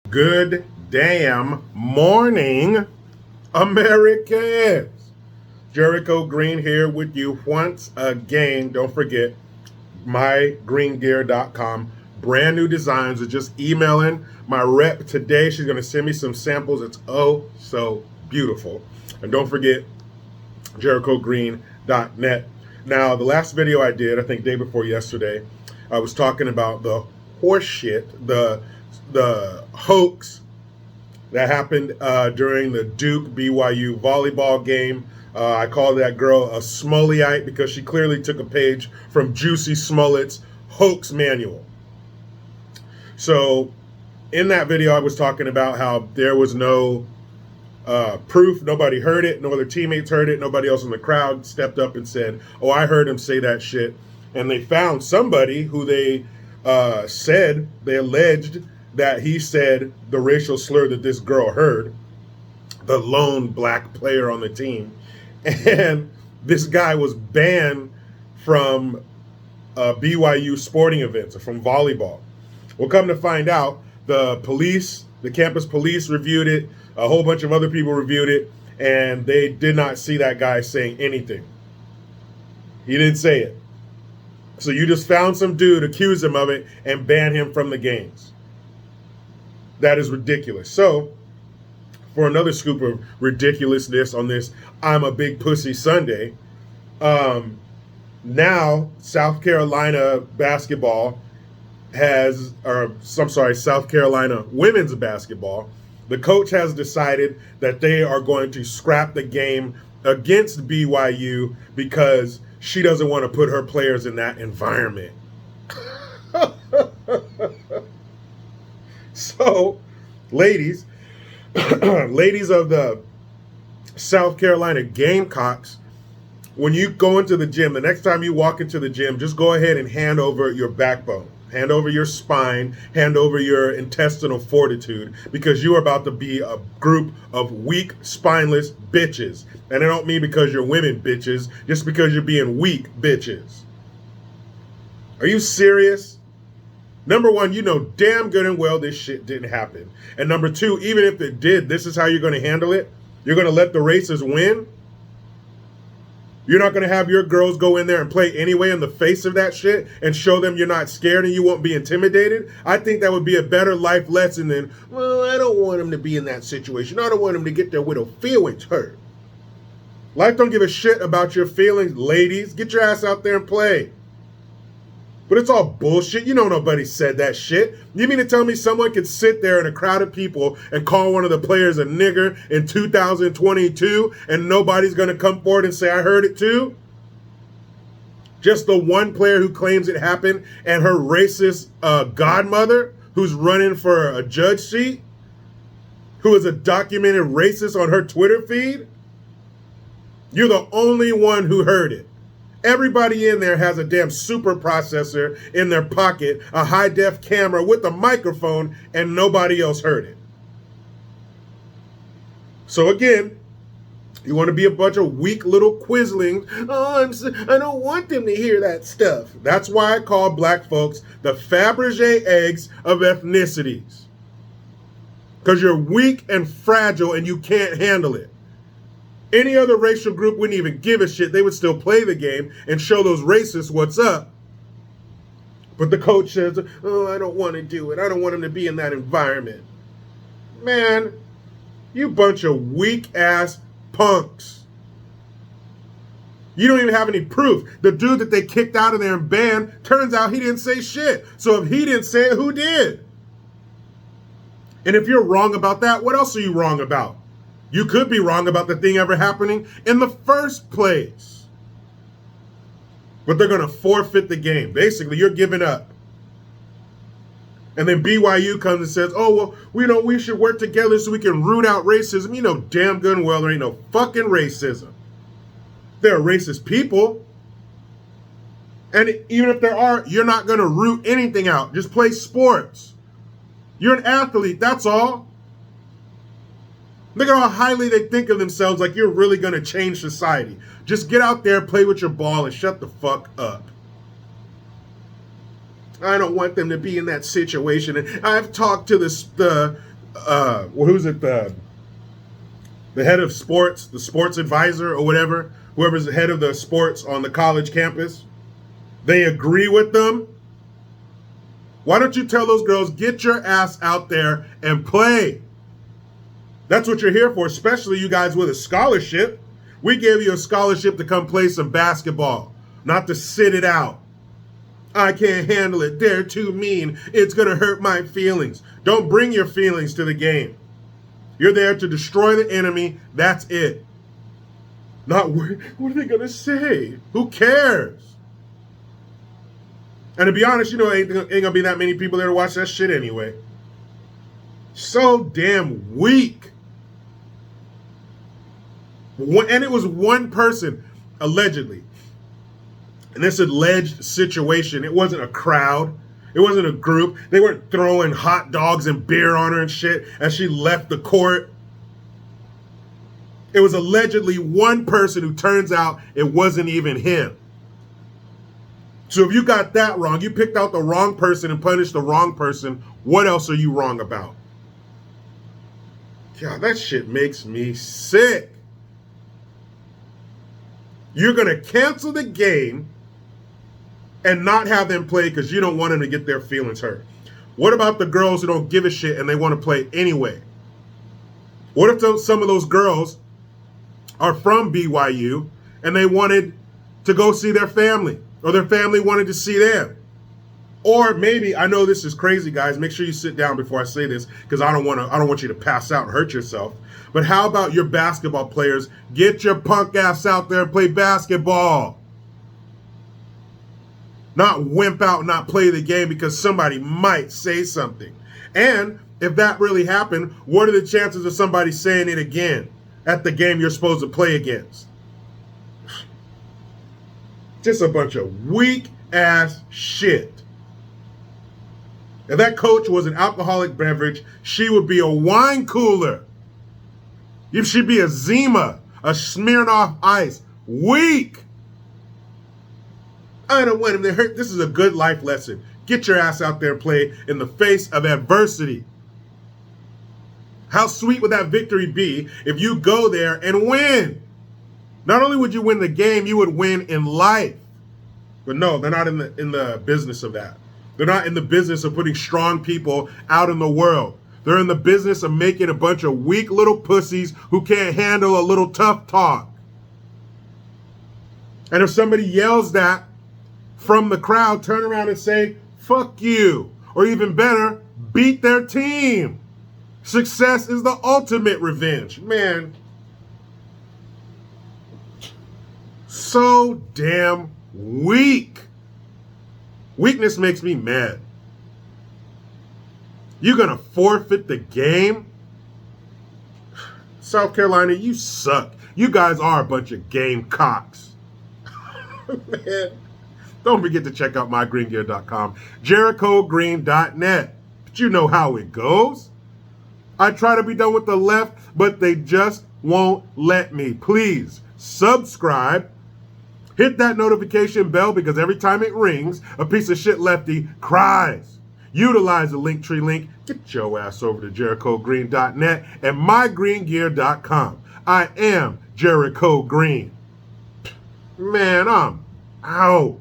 Good damn morning, Americans. Jericho Green here with you once again. Don't forget, mygreengear.com. Brand new designs. Are just emailing my rep today. She's going to send me some samples. It's oh so beautiful. And don't forget, jerichogreen.net. Now, the last video I did, I think day before yesterday, I was talking about the horseshit, the hoax that happened during the Duke BYU volleyball game. I called that girl a Smoleyite because she clearly took a page from Juicy Smollett's hoax manual. So in that video, I was talking about how there was no proof. Nobody heard it. No other teammates heard it. Nobody else in the crowd stepped up and said, oh, I heard him say that shit. And they found somebody who they alleged that he said the racial slur that this girl heard, the lone black player on the team. And this guy was banned from BYU sporting events, or from volleyball. Well, come to find out, the campus police reviewed it, a whole bunch of other people reviewed it, and they did not see that guy saying anything. He didn't say it. So you just found some dude, accuse him of it, and ban him from the games. That is ridiculous. So, for another scoop of ridiculousness on this I'm a Big Pussy Sunday, now South Carolina basketball South Carolina women's basketball, the coach has decided that they are going to scrap the game against BYU because she doesn't want to put her players in that environment. So, ladies of the South Carolina Gamecocks, when you go into the gym, the next time you walk into the gym, just go ahead and hand over your backbone, hand over your spine, hand over your intestinal fortitude, because you are about to be a group of weak, spineless bitches. And I don't mean because you're women bitches, just because you're being weak bitches. Are you serious? Number one, you know damn good and well this shit didn't happen. And number two, even if it did, this is how you're going to handle it? You're going to let the racists win? You're not going to have your girls go in there and play anyway in the face of that shit and show them you're not scared and you won't be intimidated? I think that would be a better life lesson than, well, I don't want them to be in that situation. I don't want them to get their little feelings hurt. Life don't give a shit about your feelings, ladies. Get your ass out there and play. But it's all bullshit. You know nobody said that shit. You mean to tell me someone could sit there in a crowd of people and call one of the players a nigger in 2022 and nobody's going to come forward and say, I heard it too? Just the one player who claims it happened and her racist godmother who's running for a judge seat, who is a documented racist on her Twitter feed? You're the only one who heard it. Everybody in there has a damn super processor in their pocket, a high-def camera with a microphone, and nobody else heard it. So again, you want to be a bunch of weak little quislings. Oh, I don't want them to hear that stuff. That's why I call black folks the Fabergé eggs of ethnicities. Because you're weak and fragile and you can't handle it. Any other racial group wouldn't even give a shit. They would still play the game and show those racists what's up. But the coach says, oh, I don't want to do it. I don't want him to be in that environment. Man, you bunch of weak-ass punks. You don't even have any proof. The dude that they kicked out of there and banned, turns out he didn't say shit. So if he didn't say it, who did? And if you're wrong about that, what else are you wrong about? You could be wrong about the thing ever happening in the first place. But they're going to forfeit the game. Basically, you're giving up. And then BYU comes and says, oh, well, we should work together so we can root out racism. You know damn good and well there ain't no fucking racism. There are racist people. And even if there are, you're not going to root anything out. Just play sports. You're an athlete, that's all. Look at how highly they think of themselves, like you're really going to change society. Just get out there, play with your ball, and shut the fuck up. I don't want them to be in that situation. And I've talked to the who's it? The head of sports, the sports advisor or whatever, whoever's the head of the sports on the college campus, they agree with them. Why don't you tell those girls, get your ass out there and play? That's what you're here for, especially you guys with a scholarship. We gave you a scholarship to come play some basketball, not to sit it out. I can't handle it. They're too mean. It's going to hurt my feelings. Don't bring your feelings to the game. You're there to destroy the enemy. That's it. Not, what are they going to say? Who cares? And to be honest, ain't going to be that many people there to watch that shit anyway. So damn weak. And it was one person, allegedly. And this alleged situation, it wasn't a crowd. It wasn't a group. They weren't throwing hot dogs and beer on her and shit as she left the court. It was allegedly one person who turns out it wasn't even him. So if you got that wrong, you picked out the wrong person and punished the wrong person, what else are you wrong about? God, that shit makes me sick. You're going to cancel the game and not have them play because you don't want them to get their feelings hurt. What about the girls who don't give a shit and they want to play anyway? What if some of those girls are from BYU and they wanted to go see their family, or their family wanted to see them? Or maybe, I know this is crazy, guys. Make sure you sit down before I say this because I don't want you to pass out and hurt yourself. But how about your basketball players? Get your punk ass out there and play basketball. Not wimp out and not play the game because somebody might say something. And if that really happened, what are the chances of somebody saying it again at the game you're supposed to play against? Just a bunch of weak ass shit. If that coach was an alcoholic beverage, she would be a wine cooler. She'd be a Zima, a Smirnoff Ice. Weak. I don't want him to hurt. This is a good life lesson. Get your ass out there and play in the face of adversity. How sweet would that victory be if you go there and win? Not only would you win the game, you would win in life. But no, they're not in the business of that. They're not in the business of putting strong people out in the world. They're in the business of making a bunch of weak little pussies who can't handle a little tough talk. And if somebody yells that from the crowd, turn around and say, fuck you. Or even better, beat their team. Success is the ultimate revenge. Man, so damn weak. Weakness makes me mad. You're going to forfeit the game? South Carolina, you suck. You guys are a bunch of gamecocks. Man, don't forget to check out mygreengear.com, JerichoGreen.net. But you know how it goes. I try to be done with the left, but they just won't let me. Please subscribe. Hit that notification bell because every time it rings, a piece of shit lefty cries. Utilize the Linktree link. Get your ass over to JerichoGreen.net and mygreengear.com. I am Jericho Green. Man, I'm out.